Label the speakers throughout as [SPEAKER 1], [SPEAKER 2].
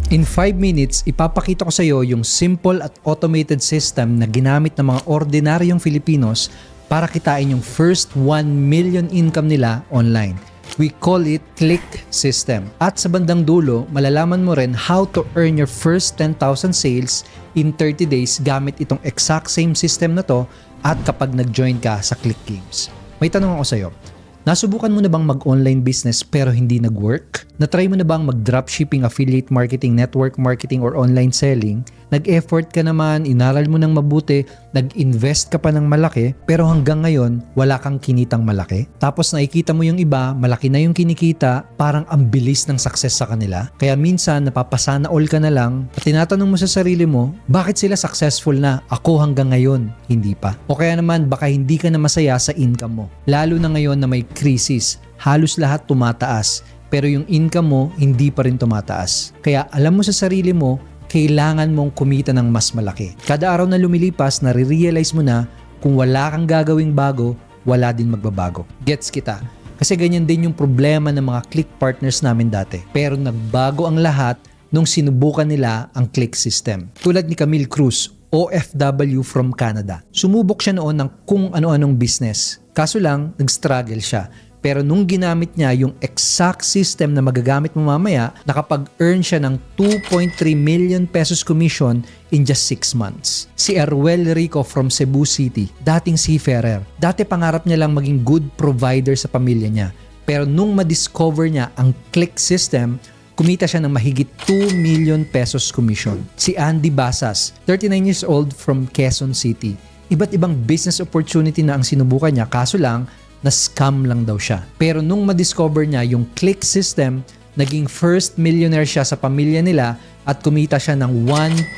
[SPEAKER 1] In 5 minutes, ipapakita ko sa iyo yung simple at automated system na ginamit ng mga ordinaryong Filipinos para kitain yung first 1 million income nila online. We call it Click System. At sa bandang dulo, malalaman mo rin how to earn your first 10,000 sales in 30 days gamit itong exact same system na to at kapag nag-join ka sa Click Games. May tanong ako sa iyo. Nasubukan mo na bang mag-online business pero hindi nag-work? Na-try mo na bang mag-dropshipping, affiliate marketing, network marketing, or online selling? Nag-effort ka naman, inaral mo ng mabuti, nag-invest ka pa ng malaki, pero hanggang ngayon, wala kang kinitang malaki? Tapos nakikita mo yung iba, malaki na yung kinikita, parang ang bilis ng success sa kanila. Kaya minsan, napapasana all ka na lang at tinatanong mo sa sarili mo, bakit sila successful na? Ako hanggang ngayon, hindi pa. O kaya naman, baka hindi ka na masaya sa income mo. Lalo na ngayon na may crisis, halos lahat tumataas, pero yung income mo hindi pa rin tumataas. Kaya alam mo sa sarili mo, kailangan mong kumita ng mas malaki. Kada araw na lumilipas, nare-realize mo na kung wala kang gagawing bago, wala din magbabago. Gets kita? Kasi ganyan din yung problema ng mga click partners namin dati. Pero nagbago ang lahat nung sinubukan nila ang click system. Tulad ni Camille Cruz, OFW from Canada. Sumubok siya noon ng kung ano-anong business. Kaso lang, nag-struggle siya. Pero nung ginamit niya yung exact system na magagamit mo mamaya, nakapag-earn siya ng 2.3 million pesos commission in just 6 months. Si Erwel Rico from Cebu City, dating seafarer. Dati pangarap niya lang maging good provider sa pamilya niya. Pero nung ma-discover niya ang click system, kumita siya ng mahigit 2 million pesos commission. Si Andy Basas, 39 years old from Quezon City. Iba't ibang business opportunity na ang sinubukan niya, kaso lang, na-scam lang daw siya. Pero nung ma-discover niya yung click system, naging first millionaire siya sa pamilya nila at kumita siya ng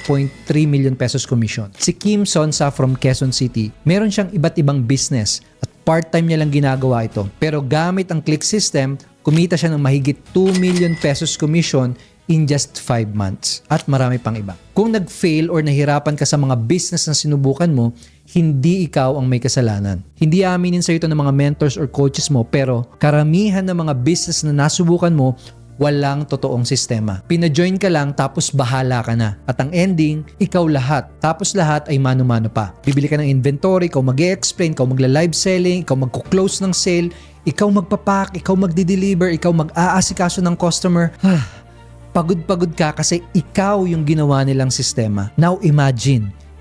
[SPEAKER 1] 1.3 million pesos commission. Si Kim Sonsa from Quezon City, meron siyang iba't ibang business at part-time niya lang ginagawa ito. Pero gamit ang click system, kumita siya ng mahigit 2 million pesos commission in just 5 months. At marami pang iba. Kung nag-fail or nahirapan ka sa mga business na sinubukan mo, hindi ikaw ang may kasalanan. Hindi aaminin sa ito ng mga mentors or coaches mo, pero karamihan ng mga business na nasubukan mo, walang totoong sistema. Pina-join ka lang tapos bahala ka na. At ang ending, ikaw lahat. Tapos lahat ay mano-mano pa. Bibili ka ng inventory, ikaw mag-e-explain, ikaw magla-live selling, ikaw magko-close ng sale, ikaw magpapak, ikaw magdi-deliver, ikaw mag-aasikaso ng customer. Pagod-pagod ka kasi ikaw yung ginawa nilang sistema. Now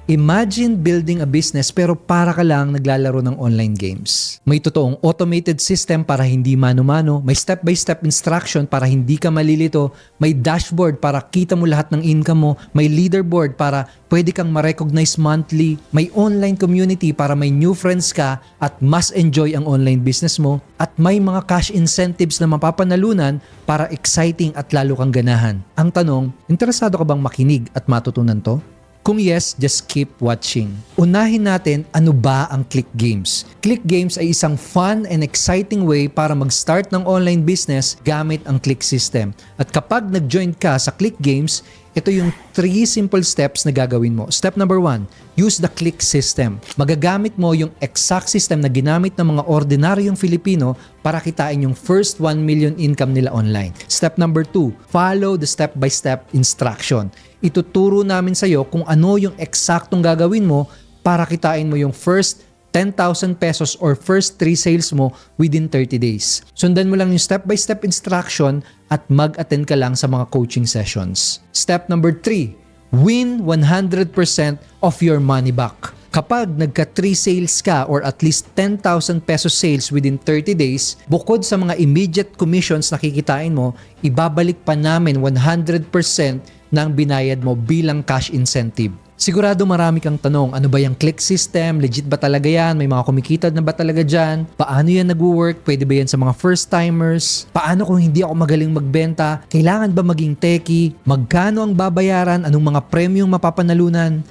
[SPEAKER 1] Imagine building a business pero para ka lang naglalaro ng online games. May totoong automated system para hindi mano-mano, may step-by-step instruction para hindi ka malilito, may dashboard para kita mo lahat ng income mo, may leaderboard para pwede kang ma-recognize monthly, may online community para may new friends ka at mas enjoy ang online business mo, at may mga cash incentives na mapapanalunan para exciting at lalo kang ganahan. Ang tanong, interesado ka bang makinig at matutunan to? Kung yes, just keep watching. Unahin natin ano ba ang Click Games. Click Games ay isang fun and exciting way para mag-start ng online business gamit ang Click System. At kapag nag-join ka sa Click Games, ito yung 3 simple steps na gagawin mo. Step number 1, use the Click System. Magagamit mo yung exact system na ginamit ng mga ordinaryong Filipino para kitain yung first 1 million income nila online. Step number 2, follow the step-by-step instruction. Ituturo namin sa iyo kung ano yung eksaktong gagawin mo para kitain mo yung first 10,000 pesos or first 3 sales mo within 30 days. Sundan mo lang yung step-by-step instruction at mag-attend ka lang sa mga coaching sessions. Step number 3, win 100% of your money back. Kapag nagka 3 sales ka or at least 10,000 pesos sales within 30 days, bukod sa mga immediate commissions na kikitain mo, ibabalik pa namin 100% ng binayad mo bilang cash incentive. Sigurado marami kang tanong, ano ba yung Click System? Legit ba talaga yan? May mga kumikita na ba talaga dyan? Paano yan nag-work? Pwede ba yan sa mga first-timers? Paano kung hindi ako magaling magbenta? Kailangan ba maging techie? Magkano ang babayaran? Anong mga premyong mapapanalunan?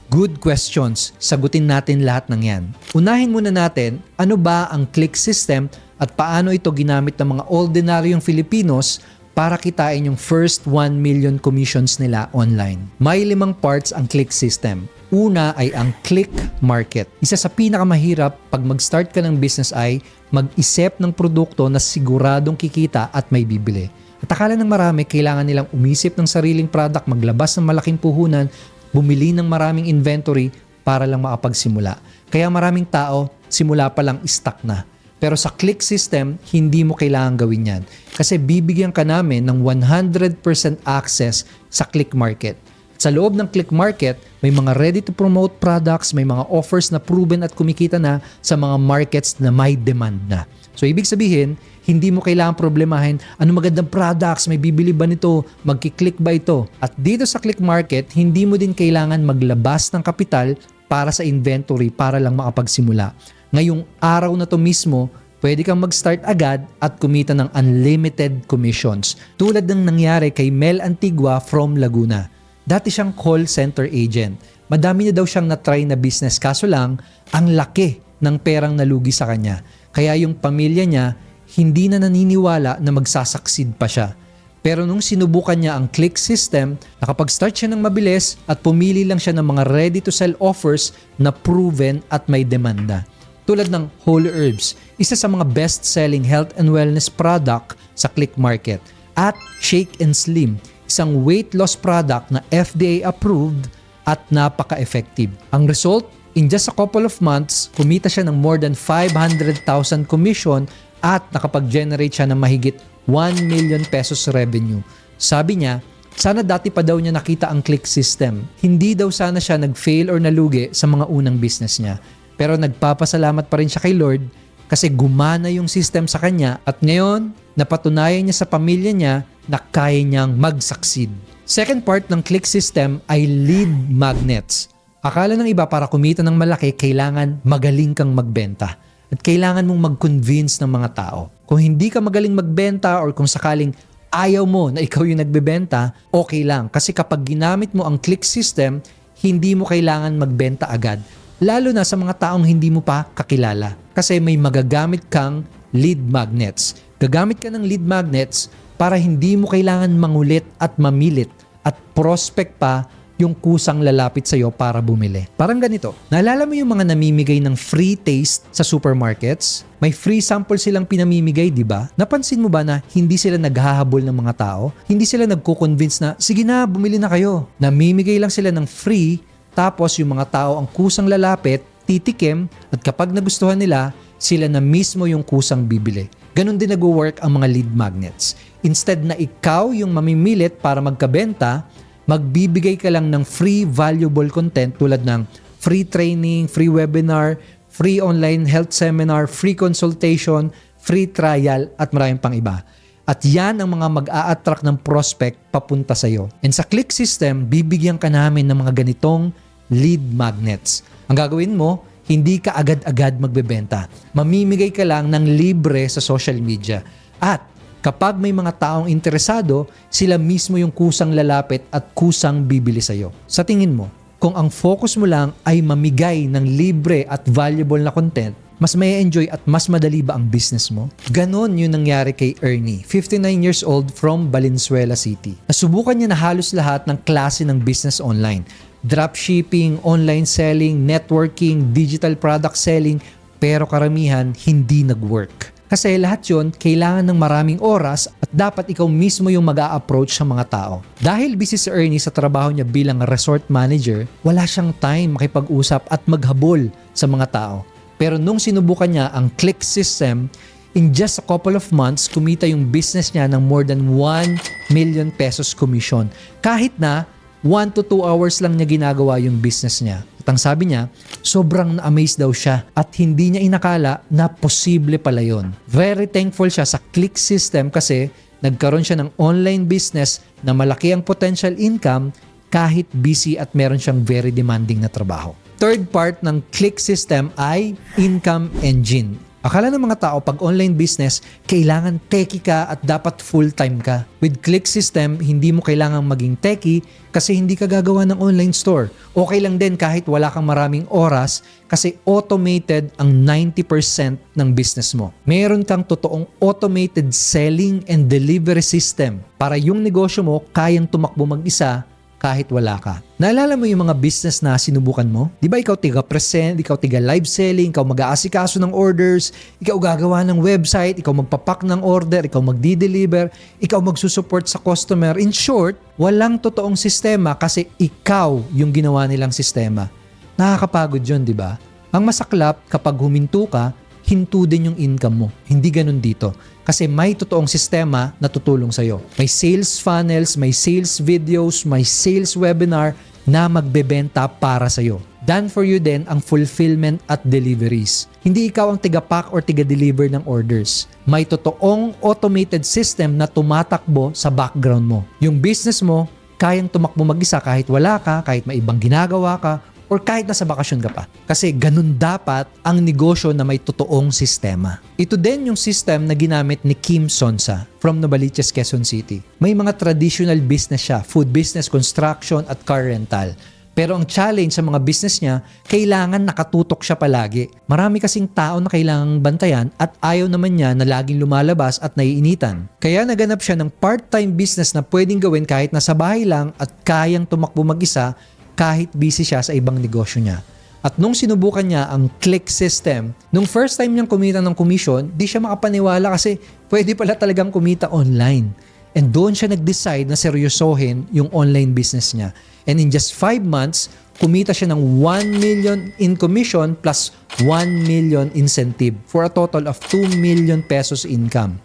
[SPEAKER 1] Good questions. Sagutin natin lahat ng yan. Unahin muna natin, ano ba ang Click System at paano ito ginamit ng mga ordinaryong Filipinos para kitain yung first 1 million commissions nila online. May 5 parts ang Click System. Una ay ang Click Market. Isa sa pinakamahirap pag mag-start ka ng business ay mag-isip ng produkto na siguradong kikita at may bibili. At akala ng marami, kailangan nilang umisip ng sariling product, maglabas ng malaking puhunan, bumili ng maraming inventory para lang makapagsimula. Kaya maraming tao, simula pa lang stuck na. Pero sa Click System, hindi mo kailangan gawin yan. Kasi bibigyan ka namin ng 100% access sa Click Market. Sa loob ng Click Market, may mga ready-to-promote products, may mga offers na proven at kumikita na sa mga markets na may demand na. So ibig sabihin, hindi mo kailangan problemahin ano magandang products, may bibili ba nito, magki-click ba ito. At dito sa Click Market, hindi mo din kailangan maglabas ng kapital para sa inventory para lang makapagsimula. Ngayong araw na to mismo, pwede kang mag-start agad at kumita ng unlimited commissions. Tulad ng nangyari kay Mel Antigua from Laguna. Dati siyang call center agent. Madami na daw siyang na-try na business, kaso lang, ang laki ng perang nalugi sa kanya. Kaya yung pamilya niya, hindi na naniniwala na magsasucceed pa siya. Pero nung sinubukan niya ang Click System, nakapag-start siya ng mabilis at pumili lang siya ng mga ready-to-sell offers na proven at may demanda. Tulad ng Whole Herbs, isa sa mga best-selling health and wellness product sa Click Market. At Shake and Slim, isang weight loss product na FDA approved at napaka-effective. Ang result, in just a couple of months, kumita siya ng more than 500,000 commission at nakapag-generate siya ng mahigit 1 million pesos revenue. Sabi niya, sana dati pa daw niya nakita ang Click System. Hindi daw sana siya nag-fail or nalugi sa mga unang business niya. Pero nagpapasalamat pa rin siya kay Lord kasi gumana yung system sa kanya at ngayon, napatunayan niya sa pamilya niya na kaya niyang mag-succeed. Second part ng Click System ay lead magnets. Akala ng iba para kumita ng malaki, kailangan magaling kang magbenta. At kailangan mong mag-convince ng mga tao. Kung hindi ka magaling magbenta or kung sakaling ayaw mo na ikaw yung nagbebenta, okay lang. Kasi kapag ginamit mo ang Click System, hindi mo kailangan magbenta agad. Lalo na sa mga taong hindi mo pa kakilala. Kasi may magagamit kang lead magnets. Gagamit ka ng lead magnets para hindi mo kailangan mangulit at mamilit at prospect pa yung kusang lalapit sa'yo para bumili. Parang ganito, naalala mo yung mga namimigay ng free taste sa supermarkets? May free sample silang pinamimigay, di ba? Napansin mo ba na hindi sila naghahabol ng mga tao? Hindi sila nagko-convince na, sige na, bumili na kayo. Namimigay lang sila ng free, tapos yung mga tao ang kusang lalapit, titikim, at kapag nagustuhan nila, sila na mismo yung kusang bibili. Ganon din nag-work ang mga lead magnets. Instead na ikaw yung mamimilit para magkabenta, magbibigay ka lang ng free valuable content tulad ng free training, free webinar, free online health seminar, free consultation, free trial, at maraming pang iba. At yan ang mga mag-a-attract ng prospect papunta sa'yo. And sa Click System, bibigyan ka namin ng mga ganitong lead magnets. Ang gagawin mo, hindi ka agad-agad magbebenta. Mamimigay ka lang ng libre sa social media. At kapag may mga taong interesado, sila mismo yung kusang lalapit at kusang bibili sa'yo. Sa tingin mo, kung ang focus mo lang ay mamigay ng libre at valuable na content, mas may enjoy at mas madali ba ang business mo? Ganon yung nangyari kay Ernie, 59 years old from Valenzuela City. Nasubukan niya na halos lahat ng klase ng business online. Dropshipping, online selling, networking, digital product selling, pero karamihan hindi nag-work. Kasi lahat yon kailangan ng maraming oras at dapat ikaw mismo yung mag-a-approach sa mga tao. Dahil busy si Ernie sa trabaho niya bilang resort manager, wala siyang time makipag-usap at maghabol sa mga tao. Pero nung sinubukan niya ang Click System, in just a couple of months, kumita yung business niya ng more than 1 million pesos commission. Kahit na 1 to 2 hours lang niya ginagawa yung business niya. At ang sabi niya, sobrang na-amaze daw siya at hindi niya inakala na posible pala yun. Very thankful siya sa Click System kasi nagkaroon siya ng online business na malaki ang potential income kahit busy at meron siyang very demanding na trabaho. Third part ng Click System ay income engine. Akala ng mga tao pag online business, kailangan techie ka at dapat full-time ka. With Click System, hindi mo kailangang maging techie kasi hindi ka gagawa ng online store. Okay lang din kahit wala kang maraming oras kasi automated ang 90% ng business mo. Meron kang totoong automated selling and delivery system para yung negosyo mo kayang tumakbo mag-isa kahit wala ka. Naalala mo yung mga business na sinubukan mo? Di ba ikaw tiga-present, ikaw tiga-live selling, ikaw mag-aasikaso ng orders, ikaw gagawa ng website, ikaw magpapak ng order, ikaw magdi-deliver, ikaw magsusupport sa customer. In short, walang totoong sistema kasi ikaw yung ginawa nilang sistema. Nakakapagod yun, di ba? Ang masaklap, kapag huminto ka, hinto din yung income mo. Hindi ganun dito. Kasi may totoong sistema na tutulong sa'yo. May sales funnels, may sales videos, may sales webinar na magbebenta para sa'yo. Done for you din ang fulfillment at deliveries. Hindi ikaw ang tiga-pack or tiga-deliver ng orders. May totoong automated system na tumatakbo sa background mo. Yung business mo, kayang tumakbo mag-isa kahit wala ka, kahit may ibang ginagawa ka, or kahit nasa bakasyon ka pa. Kasi ganun dapat ang negosyo na may totoong sistema. Ito din yung system na ginamit ni Kim Sonsa from Novaliches, Quezon City. May mga traditional business siya, food business, construction at car rental. Pero ang challenge sa mga business niya, kailangan nakatutok siya palagi. Marami kasing tao na kailangang bantayan at ayaw naman niya na laging lumalabas at naiinitan. Kaya naganap siya ng part-time business na pwedeng gawin kahit nasa bahay lang at kayang tumakbo mag-isa kahit busy siya sa ibang negosyo niya. At nung sinubukan niya ang click system, nung first time niyang kumita ng commission, di siya makapaniwala kasi pwede pala talagang kumita online. And doon siya nag-decide na seryosohin yung online business niya. And in just 5 months, kumita siya ng 1 million in commission plus 1 million incentive for a total of 2 million pesos income.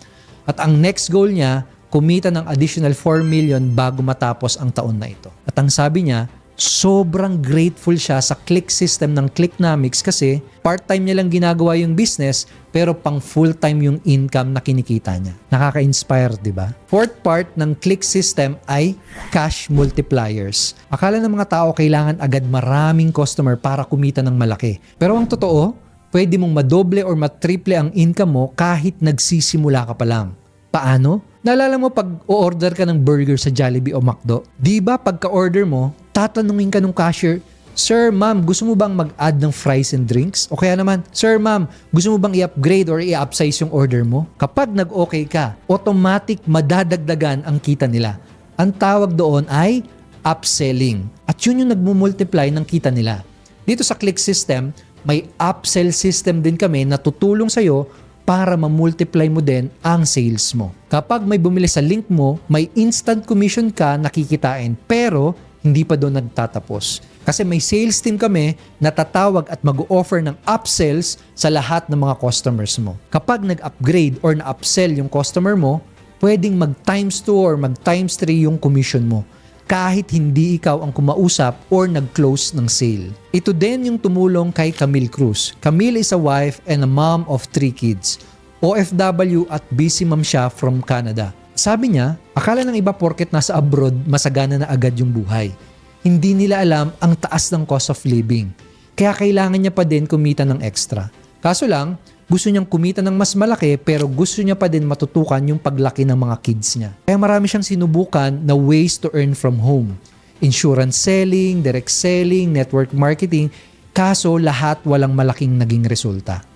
[SPEAKER 1] At ang next goal niya, kumita ng additional 4 million bago matapos ang taon na ito. At ang sabi niya, sobrang grateful siya sa click system ng Clicknomics kasi part-time niya lang ginagawa yung business pero pang full-time yung income na kinikita niya. Nakaka-inspire, di ba? Fourth part ng click system ay cash multipliers. Akala ng mga tao kailangan agad maraming customer para kumita ng malaki. Pero ang totoo, pwede mong madoble or matriple ang income mo kahit nagsisimula ka pa lang. Paano? Naalala mo pag o-order ka ng burger sa Jollibee o McDo? Di ba pagka-order mo, tatanungin ka ng cashier, Sir, ma'am, gusto mo bang mag-add ng fries and drinks? O kaya naman, Sir, ma'am, gusto mo bang i-upgrade or i-upsize yung order mo? Kapag nag-okay ka, automatic madadagdagan ang kita nila. Ang tawag doon ay upselling. At yun yung nagmumultiply ng kita nila. Dito sa Click System, may upsell system din kami na tutulong sa'yo para ma-multiply mo din ang sales mo. Kapag may bumili sa link mo, may instant commission ka nakikitain pero hindi pa doon nagtatapos. Kasi may sales team kami na tatawag at mag-o-offer ng upsells sa lahat ng mga customers mo. Kapag nag-upgrade or na-upsell yung customer mo, pwedeng mag-times 2 or mag-times 3 yung commission mo kahit hindi ikaw ang kumausap or nag-close ng sale. Ito din yung tumulong kay Camille Cruz. Camille is a wife and a mom of 3 kids. OFW at busy mom siya from Canada. Sabi niya, akala ng iba porket nasa abroad, masagana na agad yung buhay. Hindi nila alam ang taas ng cost of living. Kaya kailangan niya pa din kumita ng extra. Kaso lang, gusto niyang kumita ng mas malaki pero gusto niya pa din matutukan yung paglaki ng mga kids niya. Kaya marami siyang sinubukan na ways to earn from home. Insurance selling, direct selling, network marketing, kaso lahat walang malaking naging resulta.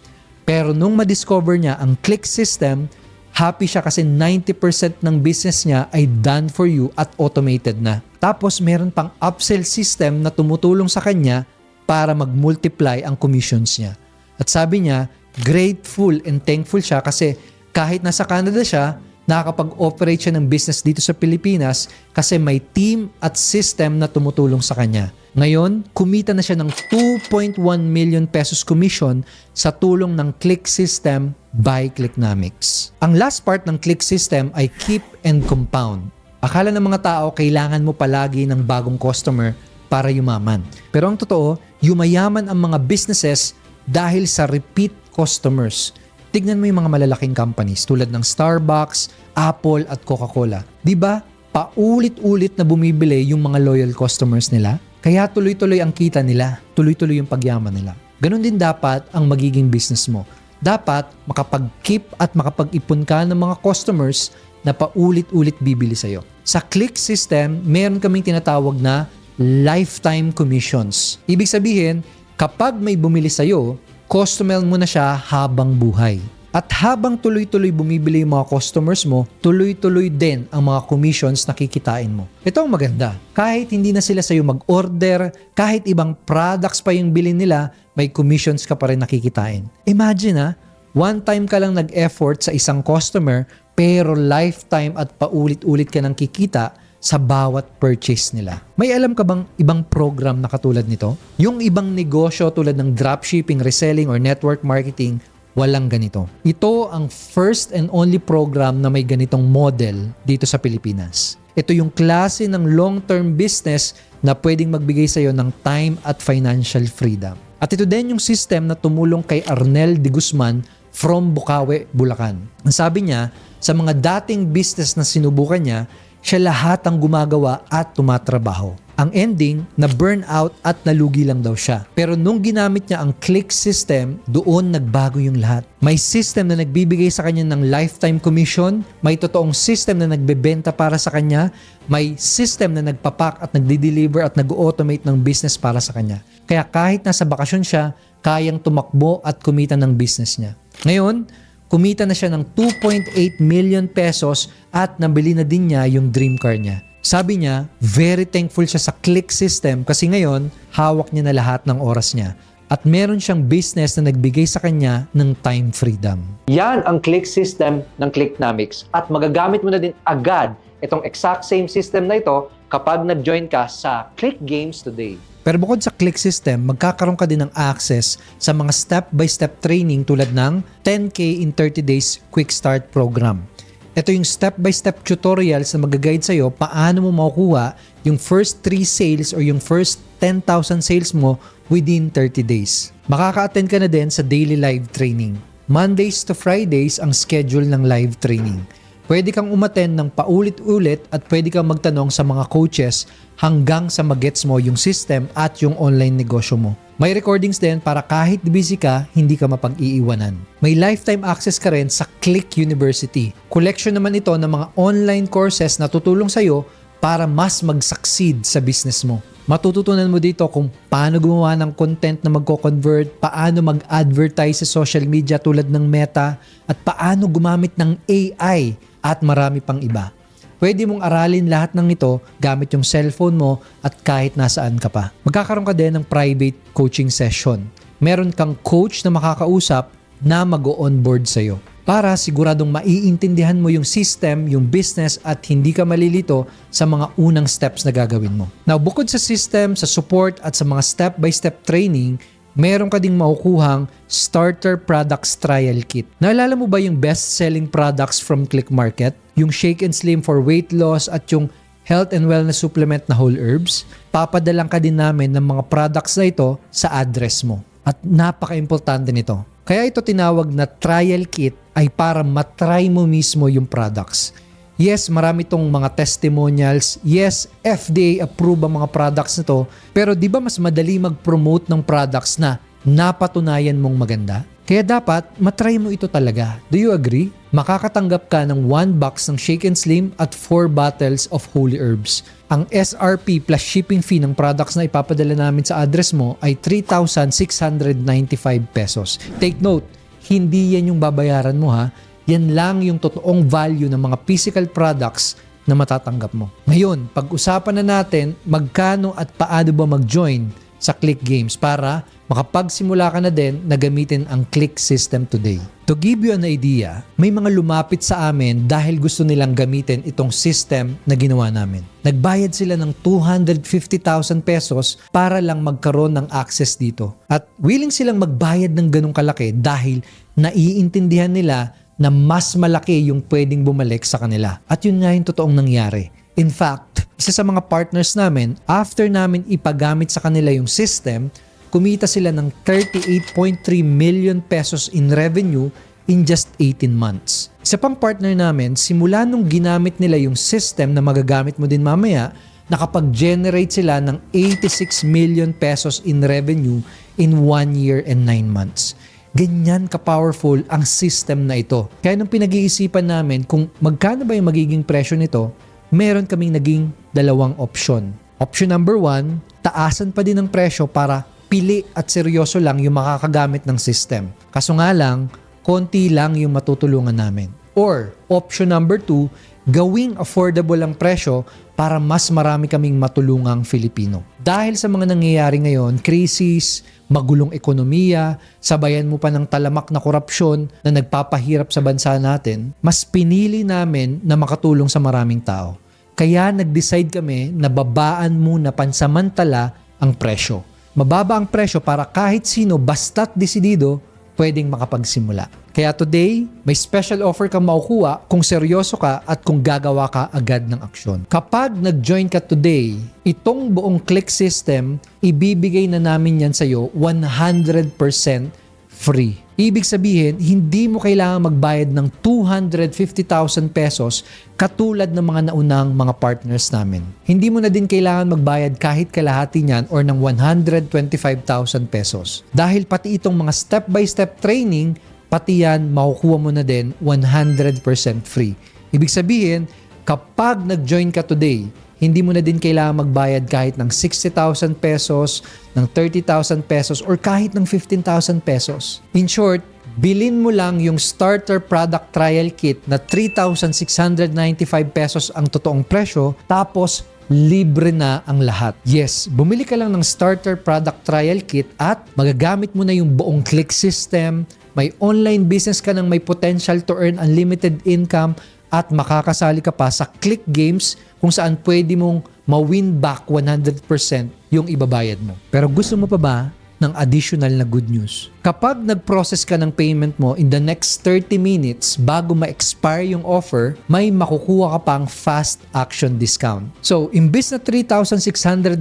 [SPEAKER 1] Pero nung ma-discover niya ang Click System, happy siya kasi 90% ng business niya ay done for you at automated na. Tapos meron pang upsell system na tumutulong sa kanya para mag-multiply ang commissions niya. At sabi niya, grateful and thankful siya kasi kahit nasa Canada siya, nakakapag-operate siya ng business dito sa Pilipinas kasi may team at system na tumutulong sa kanya. Ngayon, kumita na siya ng 2.1 million pesos commission sa tulong ng Click System by Clicknomics. Ang last part ng Click System ay keep and compound. Akala ng mga tao kailangan mo palagi ng bagong customer para yumaman. Pero ang totoo, yumayaman ang mga businesses dahil sa repeat customers. Tignan mo yung mga malalaking companies tulad ng Starbucks, Apple at Coca-Cola. Diba? Paulit-ulit na bumibili yung mga loyal customers nila. Kaya tuloy-tuloy ang kita nila. Tuloy-tuloy yung pagyaman nila. Ganon din dapat ang magiging business mo. Dapat makapag-keep at makapag-ipon ka ng mga customers na paulit-ulit bibili sa'yo. Sa Click System, meron kaming tinatawag na lifetime commissions. Ibig sabihin, kapag may bumili sa'yo, customer mo na siya habang buhay. At habang tuloy-tuloy bumibili yung mga customers mo, tuloy-tuloy din ang mga commissions na kikitain mo. Ito ang maganda. Kahit hindi na sila sa'yo mag-order, kahit ibang products pa yung bilhin nila, may commissions ka pa rin nakikitain. Imagine one time ka lang nag-effort sa isang customer, pero lifetime at paulit-ulit ka nang kikita sa bawat purchase nila. May alam ka bang ibang program na katulad nito? Yung ibang negosyo tulad ng dropshipping, reselling, or network marketing, walang ganito. Ito ang first and only program na may ganitong model dito sa Pilipinas. Ito yung klase ng long-term business na pwedeng magbigay sa'yo ng time at financial freedom. At ito din yung system na tumulong kay Arnel de Guzman from Bukawi, Bulacan. Ang sabi niya, sa mga dating business na sinubukan niya, siya lahat ang gumagawa at tumatrabaho. Ang ending, na burnout at nalugi lang daw siya. Pero nung ginamit niya ang click system, doon nagbago yung lahat. May system na nagbibigay sa kanya ng lifetime commission, may totoong system na nagbebenta para sa kanya, may system na nagpapak at nagdi-deliver at nag-automate ng business para sa kanya. Kaya kahit nasa bakasyon siya, kayang tumakbo at kumita ng business niya. Ngayon, kumita na siya ng 2.8 million pesos at nabili na din niya yung dream car niya. Sabi niya, very thankful siya sa click system kasi ngayon, hawak niya na lahat ng oras niya. At meron siyang business na nagbigay sa kanya ng time freedom. Yan ang click system ng Clicknomics at magagamit mo na din agad itong exact same system na ito kapag nag-join ka sa Click Games today. Pero bukod sa click system, magkakaroon ka din ng access sa mga step-by-step training tulad ng 10K in 30 Days Quick Start Program. Ito yung step-by-step tutorials na mag-guide sa'yo paano mo makukuha yung first 3 sales or yung first 10,000 sales mo within 30 days. Makaka-attend ka na din sa daily live training. Mondays to Fridays ang schedule ng live training. Pwede kang umattend ng paulit-ulit at pwede kang magtanong sa mga coaches hanggang sa magets mo yung system at yung online negosyo mo. May recordings din para kahit busy ka, hindi ka mapag-iiwanan. May lifetime access ka rin sa Click University. Collection naman ito ng mga online courses na tutulong sa'yo para mas mag-succeed sa business mo. Matututunan mo dito kung paano gumawa ng content na magko-convert, paano mag-advertise sa social media tulad ng Meta, at paano gumamit ng AI at marami pang iba. Pwede mong aralin lahat ng ito gamit yung cellphone mo at kahit nasaan ka pa. Magkakaroon ka din ng private coaching session. Meron kang coach na makakausap na mag-o-onboard sa'yo para siguradong maiintindihan mo yung system, yung business at hindi ka malilito sa mga unang steps na gagawin mo. Now, bukod sa system, sa support at sa mga step-by-step training, meron ka ding makukuhang Starter Products Trial Kit. Naalala mo ba yung best-selling products from Click Market? Yung Shake and Slim for weight loss at yung Health and Wellness Supplement na whole herbs? Papadalang ka din namin ng mga products na ito sa address mo. At napaka-importante nito. Kaya ito tinawag na trial kit ay para matry mo mismo yung products. Yes, marami tong mga testimonials. Yes, FDA approved ang mga products na to. Pero di ba mas madali mag-promote ng products na napatunayan mong maganda? Kaya dapat matry mo ito talaga. Do you agree? Makakatanggap ka ng 1 box ng Shake and Slim at 4 bottles of Holy Herbs. Ang SRP plus shipping fee ng products na ipapadala namin sa address mo ay 3,695 pesos. Take note, hindi yan yung babayaran mo ha. Yan lang yung totoong value ng mga physical products na matatanggap mo. Ngayon, pag-usapan na natin magkano at paano ba mag-join sa Click Games para makapagsimula ka na din na gamitin ang Click system today. To give you an idea, may mga lumapit sa amin dahil gusto nilang gamitin itong system na ginawa namin. Nagbayad sila ng 250,000 pesos para lang magkaroon ng access dito. At willing silang magbayad ng ganong kalaki dahil naiintindihan nila na mas malaki yung pwedeng bumalik sa kanila. At yun nga yung totoong nangyari. In fact, isa sa mga partners namin, after namin ipagamit sa kanila yung system, kumita sila ng 38.3 million pesos in revenue in just 18 months. Isa pang partner namin, simula nung ginamit nila yung system na magagamit mo din mamaya, nakapag-generate sila ng 86 million pesos in revenue in 1 year and 9 months. Ganyan ka-powerful ang system na ito. Kaya nung pinag-iisipan namin kung magkano ba yung magiging presyo nito, meron kaming naging dalawang option. Option number 1, taasan pa din ang presyo para pili at seryoso lang yung makakagamit ng system. Kaso nga lang, konti lang yung matutulungan namin. Or, option number 2, gawing affordable ang presyo para mas marami kaming matulungang Filipino. Dahil sa mga nangyayari ngayon, krisis, magulong ekonomiya, sabayan mo pa ng talamak na korupsyon na nagpapahirap sa bansa natin, mas pinili namin na makatulong sa maraming tao. Kaya nag-decide kami na babaan muna pansamantala ang presyo. Mababa ang presyo para kahit sino basta't desidido pwedeng makapagsimula. Kaya today, may special offer kang makukuha kung seryoso ka at kung gagawa ka agad ng aksyon. Kapag nag-join ka today, itong buong click system, ibibigay na namin yan sa'yo 100% free. Ibig sabihin, hindi mo kailangan magbayad ng 250,000 pesos katulad ng mga naunang mga partners namin. Hindi mo na din kailangan magbayad kahit kalahati niyan or ng 125,000 pesos. Dahil pati itong mga step-by-step training, pati yan makukuha mo na din 100% free. Ibig sabihin, kapag nag-join ka today, hindi mo na din kailangan magbayad kahit ng 60,000 pesos, ng 30,000 pesos, or kahit ng 15,000 pesos. In short, bilhin mo lang yung starter product trial kit na 3,695 pesos ang totoong presyo, tapos libre na ang lahat. Yes, bumili ka lang ng starter product trial kit at magagamit mo na yung buong click system, may online business ka ng may potential to earn unlimited income, at makakasali ka pa sa Click Games kung saan pwede mong ma-win back 100% yung ibabayad mo. Pero gusto mo pa ba ng additional na good news? Kapag nag-process ka ng payment mo in the next 30 minutes bago ma-expire yung offer, may makukuha ka pang fast action discount. So, imbis na 3,695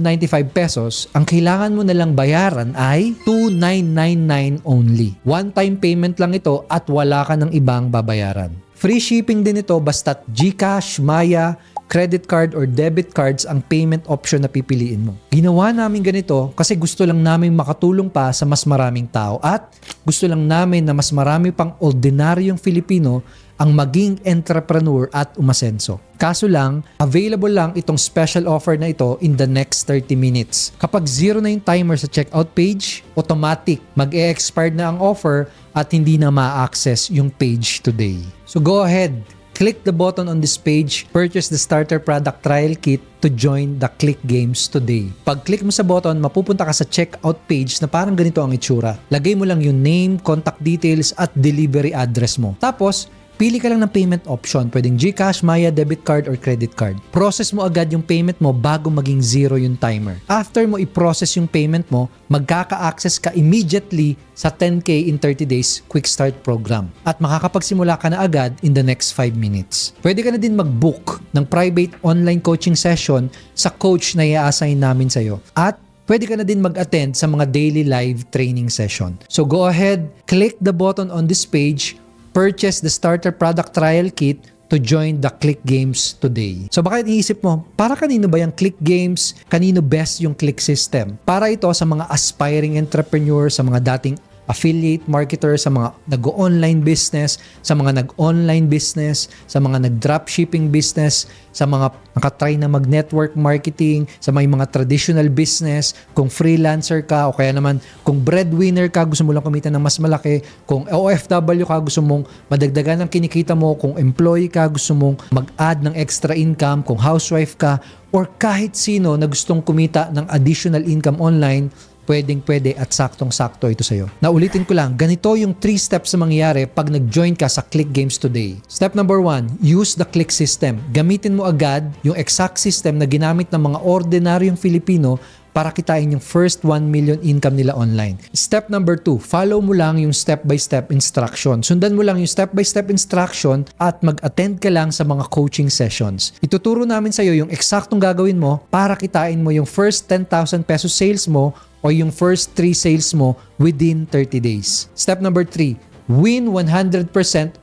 [SPEAKER 1] pesos, ang kailangan mo na lang bayaran ay 2,999 only. One-time payment lang ito at wala ka ng ibang babayaran. Free shipping din ito basta't GCash, Maya, credit card or debit cards ang payment option na pipiliin mo. Ginawa namin ganito kasi gusto lang namin makatulong pa sa mas maraming tao at gusto lang namin na mas marami pang ordinaryong Filipino ang maging entrepreneur at umasenso. Kaso lang, available lang itong special offer na ito in the next 30 minutes. Kapag zero na yung timer sa checkout page, automatic mag-e-expire na ang offer at hindi na ma-access yung page today. So go ahead, click the button on this page, purchase the starter product trial kit to join the Click Games today. Pag click mo sa button, mapupunta ka sa checkout page na parang ganito ang itsura. Lagay mo lang yung name, contact details at delivery address mo. Tapos, pili ka lang ng payment option. Pwedeng GCash, Maya, debit card, or credit card. Process mo agad yung payment mo bago maging zero yung timer. After mo i-process yung payment mo, magkaka-access ka immediately sa 10K in 30 days Quick Start program. At makakapagsimula ka na agad in the next 5 minutes. Pwede ka na din mag-book ng private online coaching session sa coach na i-assign namin sa'yo. At pwede ka na din mag-attend sa mga daily live training session. So go ahead, click the button on this page, purchase the starter product trial kit to join the Click Games today. So baka iniisip mo, para kanino ba yung Click Games? Kanino best yung Click System? Para ito sa mga aspiring entrepreneurs, sa mga dating affiliate marketer, sa mga nag-online business, sa mga nag-online business, sa mga nag-dropshipping business, sa mga nakatry na mag-network marketing, sa mga traditional business, kung freelancer ka o kaya naman kung breadwinner ka, gusto mo lang kumita ng mas malaki, kung OFW ka, gusto mong madagdagan ng kinikita mo, kung employee ka, gusto mong mag-add ng extra income, kung housewife ka, or kahit sino na gustong kumita ng additional income online, pwedeng-pwede at saktong-sakto ito sa'yo. Naulitin ko lang, ganito yung 3 steps na mangyayari pag nag-join ka sa Click Games today. Step number 1, use the Click System. Gamitin mo agad yung exact system na ginamit ng mga ordinaryong Filipino para kitain yung first 1 million income nila online. Step number 2, follow mo lang yung step-by-step instruction. Sundan mo lang yung step-by-step instruction at mag-attend ka lang sa mga coaching sessions. Ituturo namin sa'yo yung eksaktong gagawin mo para kitain mo yung first 10,000 pesos sales mo o yung first 3 sales mo within 30 days. Step number 3, win 100%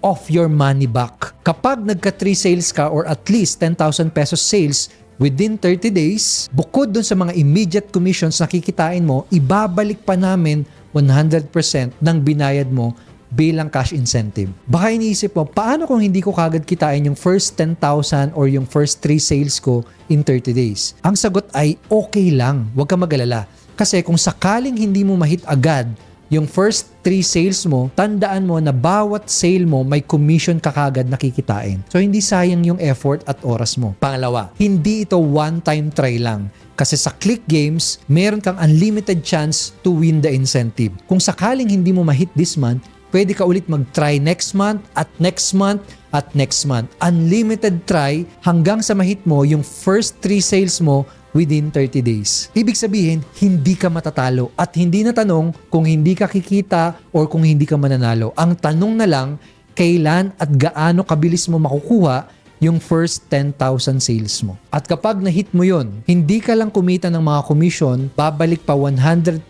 [SPEAKER 1] of your money back. Kapag nagka 3 sales ka or at least 10,000 pesos sales within 30 days, bukod dun sa mga immediate commissions na kikitain mo, ibabalik pa namin 100% ng binayad mo bilang cash incentive. Baka iniisip mo, paano kung hindi ko kagad kitain yung first 10,000 or yung first 3 sales ko in 30 days? Ang sagot ay okay lang, huwag ka mag-alala. Kasi kung sakaling hindi mo mahit agad yung first 3 sales mo, tandaan mo na bawat sale mo may commission ka kagad nakikitain. So hindi sayang yung effort at oras mo. Pangalawa, hindi ito one-time try lang. Kasi sa Click Games, meron kang unlimited chance to win the incentive. Kung sakaling hindi mo ma-hit this month, pwede ka ulit mag-try next month at next month at next month. Unlimited try hanggang sa ma-hit mo yung first 3 sales mo within 30 days. Ibig sabihin, hindi ka matatalo at hindi na tanong kung hindi ka kikita or kung hindi ka mananalo. Ang tanong na lang, kailan at gaano kabilis mo makukuha yung first 10,000 sales mo. At kapag na-hit mo yun, hindi ka lang kumita ng mga commission, babalik pa 100%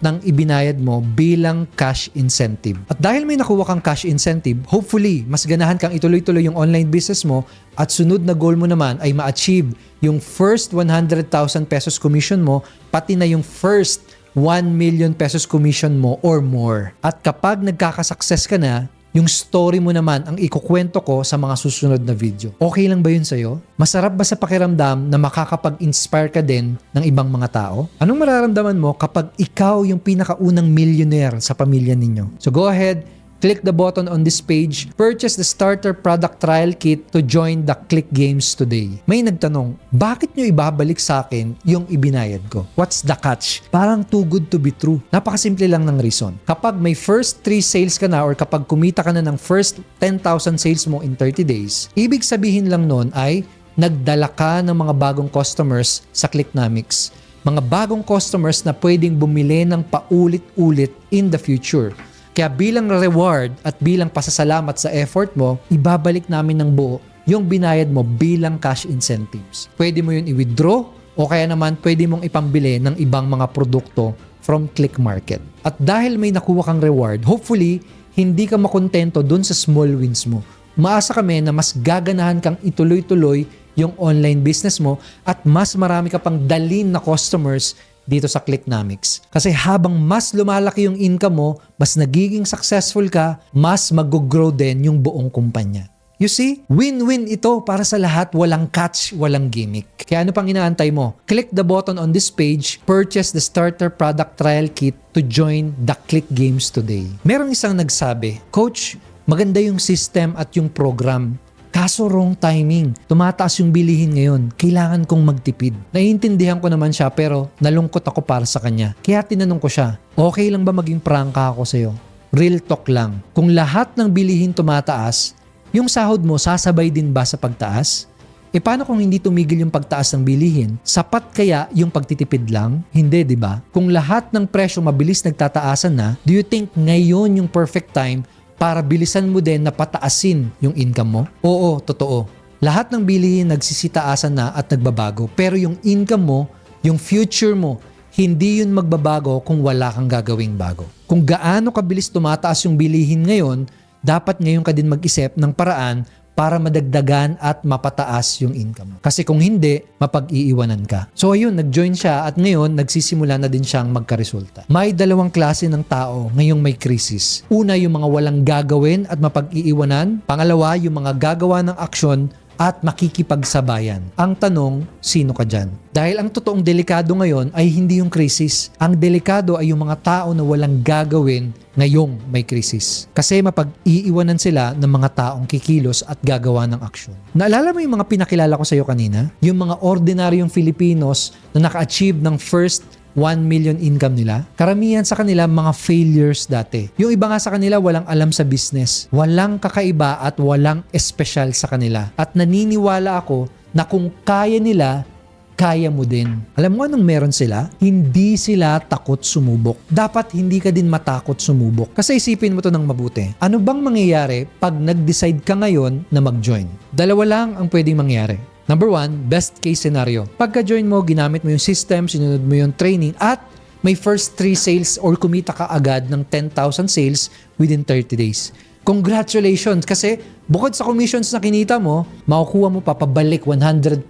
[SPEAKER 1] ng ibinayad mo bilang cash incentive. At dahil may nakuha kang cash incentive, hopefully, mas ganahan kang ituloy-tuloy yung online business mo at sunod na goal mo naman ay ma-achieve yung first 100,000 pesos commission mo, pati na yung first 1 million pesos commission mo or more. At kapag nagkakasuccess ka na, yung story mo naman ang ikukwento ko sa mga susunod na video. Okay lang ba yun sa'yo? Masarap ba sa pakiramdam na makakapag-inspire ka din ng ibang mga tao? Anong mararamdaman mo kapag ikaw yung pinakaunang millionaire sa pamilya ninyo? So go ahead, click the button on this page, purchase the starter product trial kit to join the Click Games today. May nagtanong, bakit nyo ibabalik sa akin yung ibinayad ko? What's the catch? Parang too good to be true. Napakasimple lang ng reason. Kapag may first 3 sales ka na or kapag kumita ka na ng first 10,000 sales mo in 30 days, ibig sabihin lang nun ay nagdala ka ng mga bagong customers sa Clicknomics. Mga bagong customers na pwedeng bumili ng paulit-ulit in the future. Kaya bilang reward at bilang pasasalamat sa effort mo, ibabalik namin ng buo yung binayad mo bilang cash incentives. Pwede mo yun i-withdraw o kaya naman pwede mong ipambili ng ibang mga produkto from Click Market. At dahil may nakuha kang reward, hopefully, hindi ka makontento dun sa small wins mo. Maasa kami na mas gaganahan kang ituloy-tuloy yung online business mo at mas marami ka pang dalhin na customers dito sa Clicknomics. Kasi habang mas lumalaki yung income mo, mas nagiging successful ka, mas mag-grow din yung buong kumpanya. You see? Win-win ito para sa lahat, walang catch, walang gimmick. Kaya ano pang inaantay mo? Click the button on this page, purchase the starter product trial kit to join the Click Games today. Merong isang nagsabi, Coach, maganda yung system at yung program. Kaso wrong timing. Tumataas yung bilihin ngayon. Kailangan kong magtipid. Naiintindihan ko naman siya pero nalungkot ako para sa kanya. Kaya tinanong ko siya, okay lang ba maging prangka ako sa'yo? Real talk lang. Kung lahat ng bilihin tumataas, yung sahod mo sasabay din ba sa pagtaas? E paano kung hindi tumigil yung pagtaas ng bilihin? Sapat kaya yung pagtitipid lang? Hindi, di ba? Kung lahat ng presyo mabilis nagtataasan na, do you think ngayon yung perfect time para bilisan mo din na pataasin yung income mo? Oo, totoo. Lahat ng bilihin nagsisitaasan na at nagbabago. Pero yung income mo, yung future mo, hindi yun magbabago kung wala kang gagawing bago. Kung gaano kabilis tumataas yung bilihin ngayon, dapat ngayon ka din mag-isip ng paraan para madagdagan at mapataas yung income mo. Kasi kung hindi, mapag-iiwanan ka. So ayun, nag-join siya at ngayon nagsisimula na din siyang magkaresulta. May dalawang klase ng tao ngayong may krisis. Una, yung mga walang gagawin at mapag-iiwanan. Pangalawa, yung mga gagawa ng aksyon at makikipagsabayan. Ang tanong, sino ka dyan? Dahil ang totoong delikado ngayon ay hindi yung krisis. Ang delikado ay yung mga tao na walang gagawin ngayong may krisis. Kasi mapag-iiwanan sila ng mga taong kikilos at gagawa ng aksyon. Naalala mo yung mga pinakilala ko sa iyo kanina? Yung mga ordinaryong Filipinos na naka-achieve ng first 1 million income nila. Karamihan sa kanila mga failures dati. Yung iba nga sa kanila walang alam sa business. Walang kakaiba at walang espesyal sa kanila. At naniniwala ako na kung kaya nila, kaya mo din. Alam mo anong meron sila? Hindi sila takot sumubok. Dapat hindi ka din matakot sumubok. Kasi isipin mo to ng mabuti. Ano bang mangyayari pag nag-decide ka ngayon na mag-join? Dalawa lang ang pwedeng mangyari. Number 1, best case scenario. Pagka-join mo, ginamit mo yung system, sinunod mo yung training, at may first 3 sales or kumita ka agad ng 10,000 sales within 30 days. Congratulations! Kasi bukod sa commissions na kinita mo, makukuha mo papabalik 100%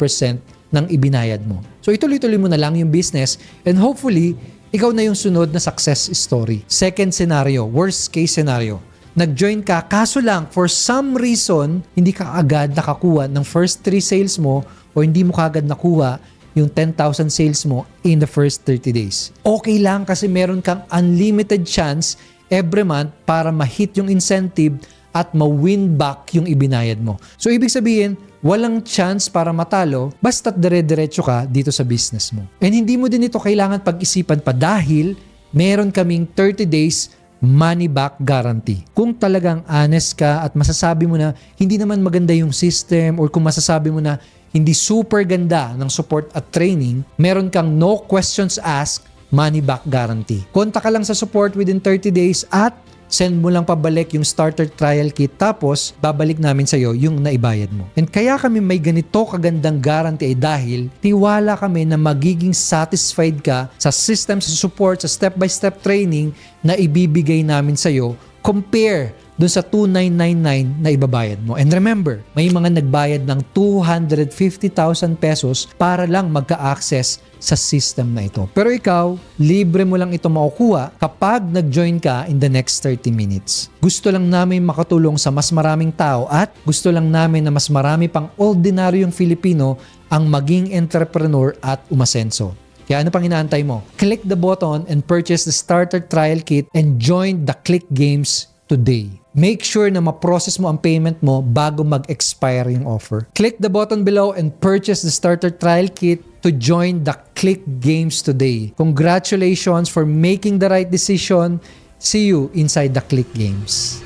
[SPEAKER 1] ng ibinayad mo. So ituloy-tuloy mo na lang yung business and hopefully, ikaw na yung sunod na success story. Second scenario, worst case scenario. Nag-join ka, kaso lang, for some reason, hindi ka agad nakakuha ng first 3 sales mo o hindi mo kaagad nakuha yung 10,000 sales mo in the first 30 days. Okay lang kasi meron kang unlimited chance every month para ma-hit yung incentive at ma-win back yung ibinayad mo. So ibig sabihin, walang chance para matalo basta't dire-diretso ka dito sa business mo. And hindi mo din ito kailangan pag-isipan pa dahil meron kaming 30 days money back guarantee. Kung talagang honest ka at masasabi mo na hindi naman maganda yung system or kung masasabi mo na hindi super ganda ng support at training, meron kang no questions asked money back guarantee. Konta ka lang sa support within 30 days at send mo lang pabalik yung starter trial kit tapos babalik namin sa'yo yung naibayad mo. And kaya kami may ganito kagandang guarantee ay dahil tiwala kami na magiging satisfied ka sa system, sa support, sa step-by-step training na ibibigay namin sa'yo compare dun sa 2,999 na ibabayad mo. And remember, may mga nagbayad ng 250,000 pesos para lang magka-access sa system na ito. Pero ikaw, libre mo lang ito makukuha kapag nag-join ka in the next 30 minutes. Gusto lang namin makatulong sa mas maraming tao at gusto lang namin na mas marami pang ordinaryong Filipino ang maging entrepreneur at umasenso. Kaya ano pang inaantay mo? Click the button and purchase the starter trial kit and join the Click Games today. Make sure na ma-process mo ang payment mo bago mag-expire yung offer. Click the button below and purchase the starter trial kit to join the Click Games today. Congratulations for making the right decision. See you inside the Click Games.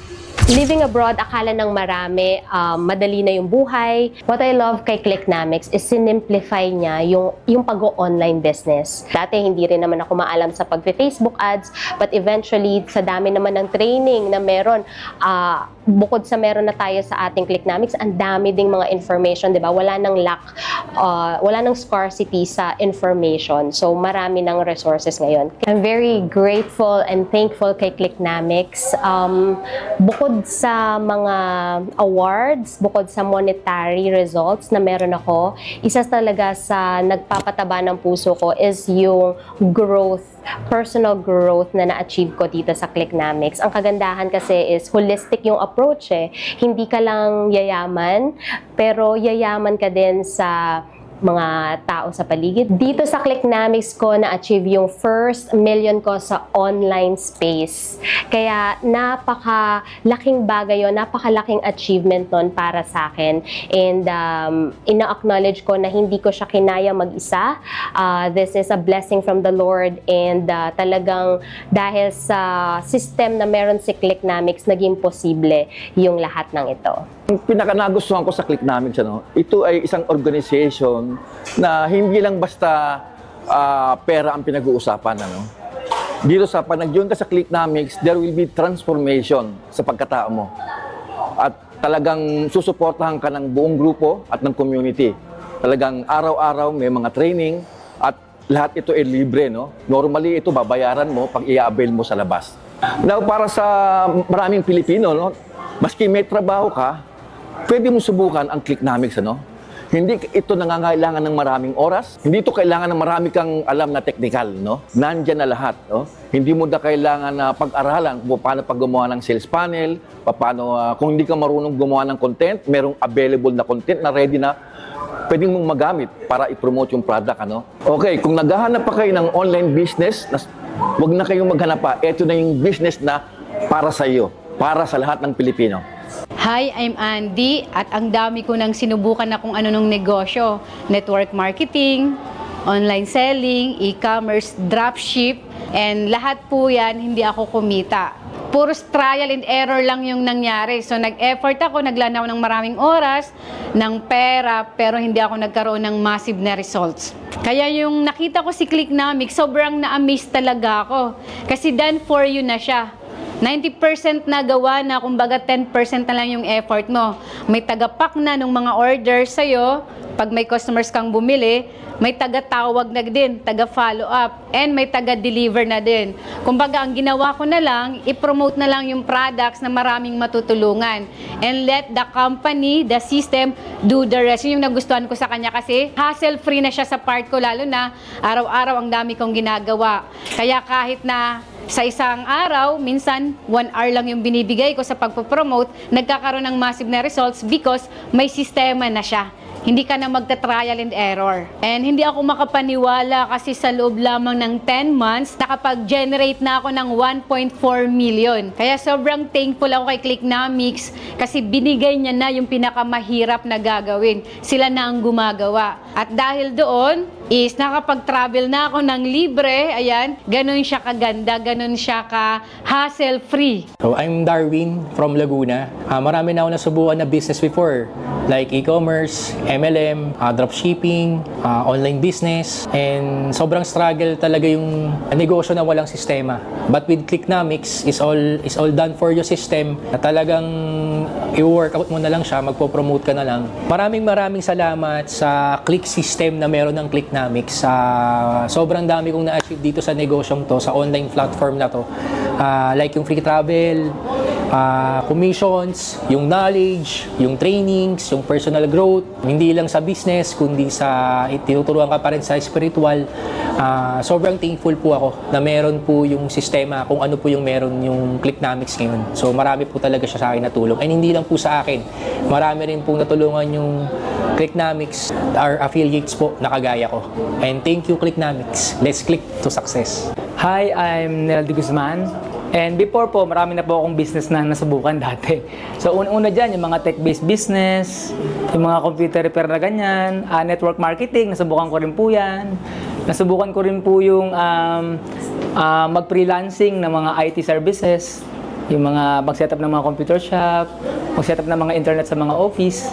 [SPEAKER 2] Living abroad, akala ng marami, madali na yung buhay. What I love kay Clicknamics is sinimplify niya yung pag-online business. Dati hindi rin naman ako maalam sa pag-Facebook ads, but eventually, sa dami naman ng training na meron, bukod sa meron na tayo sa ating Clicknamics, ang dami ding mga information, di ba? Wala nang lack, wala nang scarcity sa information. So, marami ng resources ngayon. I'm very grateful and thankful kay Clicknamics. Bukod sa mga awards, bukod sa monetary results na meron ako, isa talaga sa nagpapataba ng puso ko is yung growth, personal growth na na-achieve ko dito sa Clicknamics. Ang kagandahan kasi is holistic yung approach eh. Hindi ka lang yayaman, pero yayaman ka din sa mga tao sa paligid. Dito sa Clicknamics ko na-achieve yung first million ko sa online space. Kaya napakalaking bagay yun, napakalaking achievement nun para sa akin. And ina-acknowledge ko na hindi ko siya kinaya mag-isa. This is a blessing from the Lord and talagang dahil sa system na meron si Clicknamics, naging posible yung lahat ng ito.
[SPEAKER 3] Ang pinaka-nagustuhan ko sa Clicknamics, ito ay isang organization na hindi lang basta pera ang pinag-uusapan. Dito sa pag nag-join ka sa Clicknamics, there will be transformation sa pagkatao mo. At talagang susuportahan ka ng buong grupo at ng community. Talagang araw-araw may mga training at lahat ito ay libre. Normally ito babayaran mo pag i-avail mo sa labas. Now, para sa maraming Pilipino, maski may trabaho ka, pwede mo subukan ang Clicknamics, Hindi ito nangangailangan ng maraming oras. Hindi ito kailangan ng marami kang alam na technical, Nandyan na lahat, Hindi mo na kailangan na pag-aralan kung paano paggumawa ng sales panel, paano, kung hindi ka marunong gumawa ng content, merong available na content na ready na pwedeng mong magamit para i-promote yung product, Okay, kung naghahanap pa kayo ng online business, huwag na kayong maghanap pa. Ito na yung business na para sa iyo, para sa lahat ng Pilipino.
[SPEAKER 4] Hi, I'm Andy at ang dami ko nang sinubukan na kung ano nung negosyo. Network marketing, online selling, e-commerce, dropship, and lahat po yan hindi ako kumita. Puro trial and error lang yung nangyari. So nag-effort ako, naglaan ako ng maraming oras, ng pera, pero hindi ako nagkaroon ng massive na results. Kaya yung nakita ko si Clicknamics, sobrang na-amaze talaga ako. Kasi done for you na siya. 90% na gawa na, kumbaga 10% na lang yung effort mo. May tagapak na ng mga orders sa'yo. Pag may customers kang bumili, may taga-tawag na din, taga-follow up, and may taga-deliver na din. Kumbaga, ang ginawa ko na lang, i-promote na lang yung products na maraming matutulungan. And let the company, the system, do the rest. Yun yung nagustuhan ko sa kanya kasi hassle-free na siya sa part ko, lalo na araw-araw ang dami kong ginagawa. Kaya kahit na sa isang araw, minsan 1 hour lang yung binibigay ko sa pagpo-promote, nagkakaroon ng massive na results because may sistema na siya. Hindi ka na magta-trial and error. And hindi ako makapaniwala kasi sa loob lamang ng 10 months, nakapag-generate na ako ng 1.4 million. Kaya sobrang thankful ako kay Clicknomics kasi binigay niya na yung pinakamahirap na gagawin. Sila na ang gumagawa. At dahil doon, is nakapag-travel na ako ng libre, ayan, ganun siya kaganda, ganun siya ka-hassle-free.
[SPEAKER 5] So, I'm Darwin from Laguna. Marami na ako nasubukan na business before, like e-commerce, MLM, dropshipping, online business, and sobrang struggle talaga yung negosyo na walang sistema. But with Clicknomics, is all done for your system na talagang i-workout mo na lang siya, magpo-promote ka na lang. Maraming salamat sa Click system na meron ng Clicknomics. Sobrang dami kong na-achieve dito sa negosyong to, sa online platform na to. Like yung free travel, commissions, yung knowledge, yung trainings, yung personal growth, hindi lang sa business, kundi sa tinuturuan ka pa rin sa spiritual. Sobrang thankful po ako na meron po yung sistema kung ano po yung meron yung Clicknomics ngayon. So marami po talaga siya sa akin natulong. And hindi lang po sa akin, marami rin po natulungan yung Clicknomics, our affiliates po na kagaya ko. And thank you Clicknomics. Let's click to success.
[SPEAKER 6] Hi, I'm Neldy Guzman. And before po, marami na po akong business na nasubukan dati. So, una-una dyan, yung mga tech-based business, yung mga computer repair na ganyan, network marketing, nasubukan ko rin po yan. Nasubukan ko rin po yung mag-freelancing ng mga IT services, yung mga mag-setup ng mga computer shop, mag-setup ng mga internet sa mga office.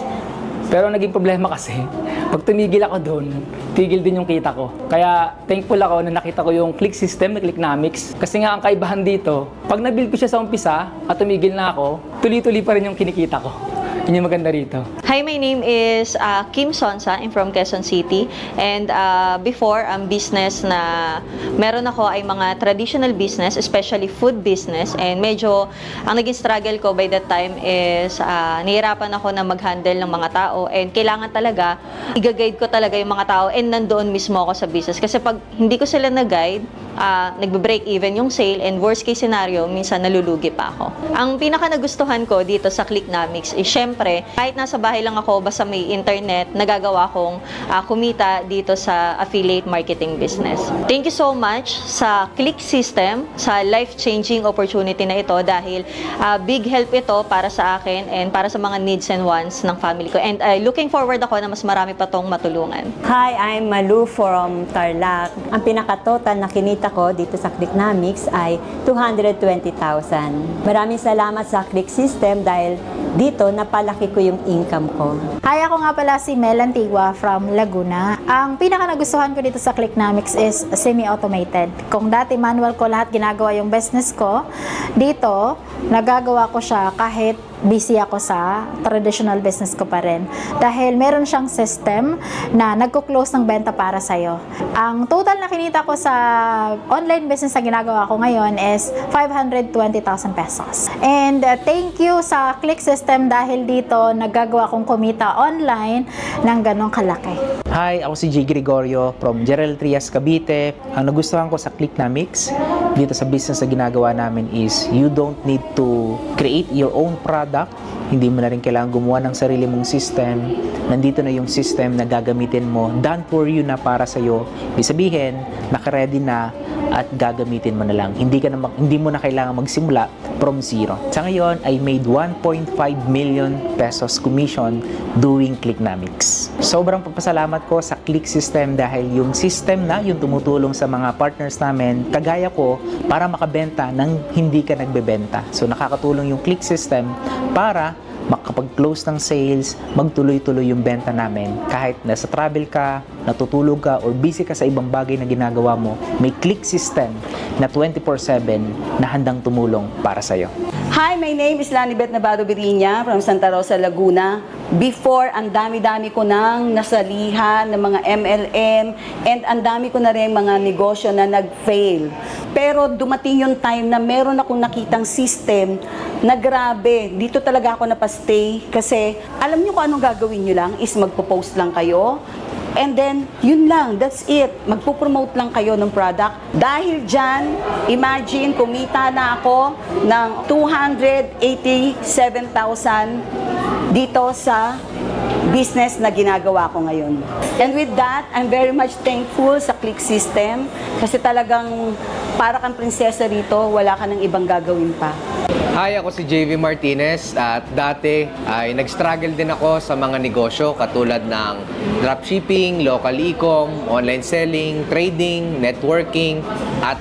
[SPEAKER 6] Pero naging problema kasi, pag tumigil ako doon, tigil din yung kita ko. Kaya thankful ako na nakita ko yung Click system na Clicknomics. Kasi nga ang kaibahan dito, pag nabuild ko siya sa umpisa at tumigil na ako, tuloy-tuloy pa rin yung kinikita ko. Yun yung maganda rito.
[SPEAKER 7] Hi, my name is Kim Sonsa. I'm from Quezon City. And before, ang business na meron ako ay mga traditional business, especially food business. And medyo, ang naging struggle ko by that time is nahirapan ako na mag-handle ng mga tao. And kailangan talaga, i-guide ko talaga yung mga tao. And nandoon mismo ako sa business. Kasi pag hindi ko sila nag-guide, nagbe-break even yung sale. And worst case scenario, minsan nalulugi pa ako. Ang pinaka nagustuhan ko dito sa Clicknomics is syempre, kahit nasa bahay lang ako, basta may internet, nagagawa kong kumita dito sa affiliate marketing business. Thank you so much sa Click System, sa life-changing opportunity na ito dahil big help ito para sa akin and para sa mga needs and wants ng family ko. And looking forward ako na mas marami pa tong matulungan.
[SPEAKER 8] Hi, I'm Malu from Tarlac. Ang pinaka-total na kinita ko dito sa Clicknomics ay 220,000. Maraming salamat sa Click System dahil dito napalaki ko yung income ko.
[SPEAKER 9] Hi, ako nga pala si Mel Antigua from Laguna. Ang pinaka nagustuhan ko dito sa Clicknomics is semi-automated. Kung dati manual ko lahat ginagawa yung business ko, dito nagagawa ko siya kahit busy ako sa traditional business ko pa rin. Dahil meron siyang system na nagko-close ng benta para sa'yo. Ang total na kinita ko sa online business na ginagawa ko ngayon is 520,000 pesos. And thank you sa Click System dahil dito nagagawa kong kumita online ng ganong kalaki.
[SPEAKER 10] Hi, ako si J. Gregorio from Gerald Trias, Cavite. Ang nagustuhan ko sa Clicknomics dito sa business na ginagawa namin is you don't need to create your own product. Hindi mo na rin kailangan gumawa ng sarili mong system. Nandito na yung system na gagamitin mo. Done for you na para sa'yo. Ibig sabihin, naka-ready na at gagamitin mo na lang. Hindi mo na kailangan magsimula from zero. Sa ngayon, I made 1.5 million pesos commission doing Clicknomics. Sobrang papasalamat ko sa Click System dahil yung system na yung tumutulong sa mga partners namin, kagaya ko, para makabenta nang hindi ka nagbebenta. So nakakatulong yung Click System para makapag-close ng sales, magtuloy-tuloy yung benta namin. Kahit nasa travel ka, natutulog ka, or busy ka sa ibang bagay na ginagawa mo, may Click System na 24/7 na handang tumulong para sa'yo.
[SPEAKER 11] Hi, my name is Lanibet Navado Biriña from Santa Rosa, Laguna. Before, ang dami-dami ko nang nasalihan ng mga MLM and ang dami ko na rin mga negosyo na nag-fail. Pero dumating yung time na meron akong nakitang system na grabe, dito talaga ako napastay kasi alam nyo kung anong gagawin nyo lang is magpo-post lang kayo. And then, yun lang, that's it. Magpo-promote lang kayo ng product. Dahil dyan, imagine, kumita na ako ng 287,000 dito sa business na ginagawa ko ngayon. And with that, I'm very much thankful sa Click System kasi talagang para kang prinsesa rito, wala ka ng ibang gagawin pa.
[SPEAKER 12] Hi, ako si JV Martinez at dati ay nag-struggle din ako sa mga negosyo katulad ng dropshipping, local e-com, online selling, trading, networking at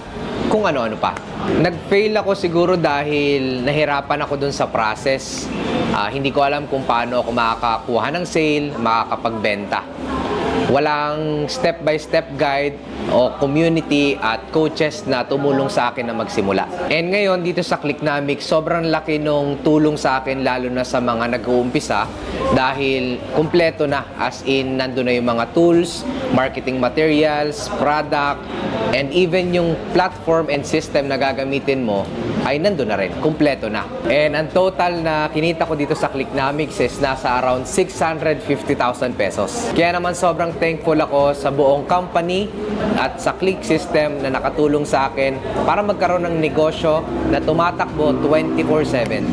[SPEAKER 12] kung ano-ano pa. Nag-fail ako siguro dahil nahirapan ako dun sa process. Hindi ko alam kung paano ako makakakuha ng sale, makakapagbenta. Walang step-by-step guide o community at coaches na tumulong sa akin na magsimula. And ngayon, dito sa Clicknomics, sobrang laki nung tulong sa akin lalo na sa mga nag-uumpisa dahil kumpleto na. As in, nandun na yung mga tools, marketing materials, product, and even yung platform and system na gagamitin mo ay nandun na rin. Kumpleto na. And ang total na kinita ko dito sa Clicknomics is nasa around 650,000 pesos. Kaya naman sobrang thankful ako sa buong company at sa Click System na nakatulong sa akin para magkaroon ng negosyo na tumatakbo 24/7.